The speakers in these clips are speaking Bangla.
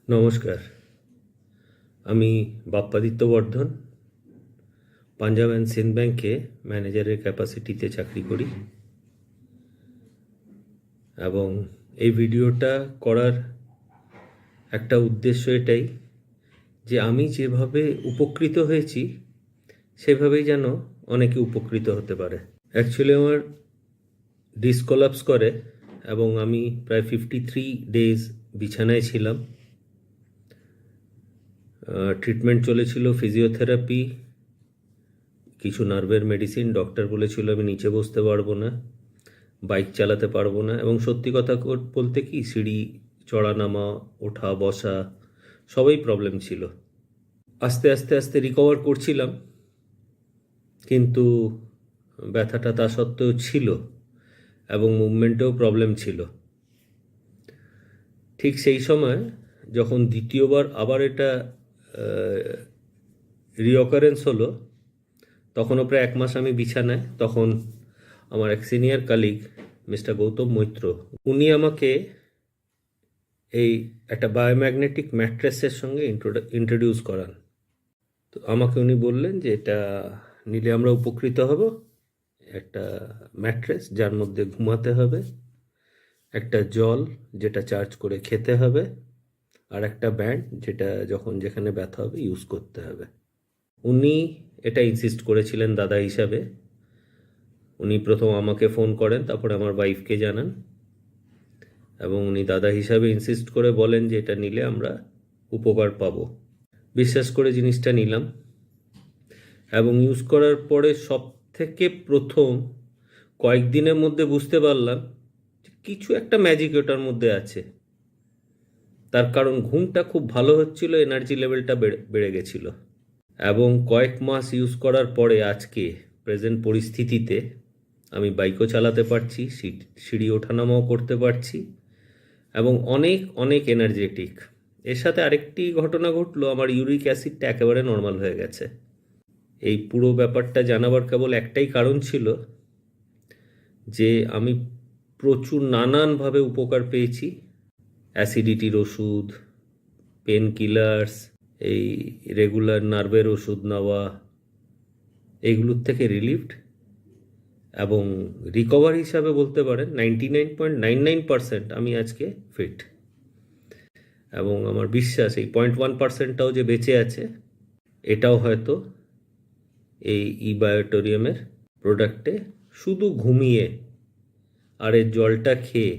নমস্কার, আমি বাপ্পাদিত্য বর্ধন, পাঞ্জাব অ্যান্ড সিন্ধ ব্যাংকে ম্যানেজারের ক্যাপাসিটিতে চাকরি করি এবং এই ভিডিওটা করার একটা উদ্দেশ্য এটাই যে আমি যেভাবে উপকৃত হয়েছি সেভাবেই যেন অনেকে উপকৃত হতে পারে। অ্যাকচুয়ালি আমার ডিস্ক কোলাপস করে এবং আমি প্রায় 53 ডেজ বিছানায় ছিলাম। ট্রিটমেন্ট চলেছিল, ফিজিওথেরাপি, কিছু নার্ভের মেডিসিন। ডক্টর বলেছিল আমি নিচে বসতে পারবো না, বাইক চালাতে পারবো না, এবং সত্যি কথা বলতে কি সিঁড়ি চড়া নামা, ওঠা বসা সবই প্রবলেম ছিল। আস্তে আস্তে আস্তে রিকভার করছিলাম, কিন্তু ব্যথাটা তা সত্ত্বেও ছিল এবং মুভমেন্টেও প্রবলেম ছিল। ঠিক সেই সময় যখন দ্বিতীয়বার আবার এটা রিঅকারেন্স হলো, তখনও প্রায় 1 মাস আমি বিছানায়। তখন আমার এক senior colleague mister Gautam Maitra, উনি আমাকে এই একটা বায়োম্যাগনেটিক ম্যাট্রেসের সঙ্গে ইন্ট্রোডিউস করান। তো আমাকে উনি বললেন যে এটা নিলে আমরা উপকৃত হব। একটা ম্যাট্রেস যার মধ্যে ঘুমাতে হবে, একটা জল যেটা চার্জ করে খেতে হবে, আর একটা ব্যান্ড যেটা যখন যেখানে ব্যথা হবে ইউজ করতে হবে। উনি এটা ইনসিস্ট করেছিলেন দাদা হিসাবে। উনি প্রথম আমাকে ফোন করেন, তারপরে আমার ওয়াইফকে জানান, এবং উনি দাদা হিসাবে ইনসিস্ট করে বলেন যে এটা নিলে আমরা উপকার পাবো। বিশ্বাস করে জিনিসটা নিলাম এবং ইউজ করার পরে সব থেকে প্রথম কয়েকদিনের মধ্যে বুঝতে পারলাম যে কিছু একটা ম্যাজিক ওটার মধ্যে আছে। তার কারণ ঘুমটা খুব ভালো হচ্ছিল, এনার্জি লেভেলটা বেড়ে গেছিল, এবং কয়েক মাস ইউজ করার পরে আজকে প্রেজেন্ট পরিস্থিতিতে আমি বাইকও চালাতে পারছি, সিঁড়ি ওঠানামাও করতে পারছি, এবং অনেক অনেক এনার্জেটিক। এর সাথে আরেকটি ঘটনা ঘটলো, আমার ইউরিক অ্যাসিডটা একেবারে নর্মাল হয়ে গেছে। এই পুরো ব্যাপারটা জানাবার কেবল একটাই কারণ ছিল যে আমি প্রচুর নানানভাবে উপকার পেয়েছি। অ্যাসিডিটির ওষুধ, পেন কিলার্স, এই রেগুলার নার্ভের ওষুধ নেওয়া, এইগুলোর থেকে রিলিফড, এবং রিকভার হিসাবে বলতে পারেন 99.99% আমি আজকে ফিট। এবং আমার বিশ্বাস এই 0.1%টাও যে বেঁচে আছে, এটাও হয়তো এই ইবায়োটোরিয়ামের প্রোডাক্টে শুধু ঘুমিয়ে আর এর জলটা খেয়ে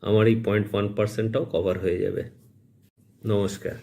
আমার এই 0.1%টাও কভার হয়ে যাবে। নমস্কার।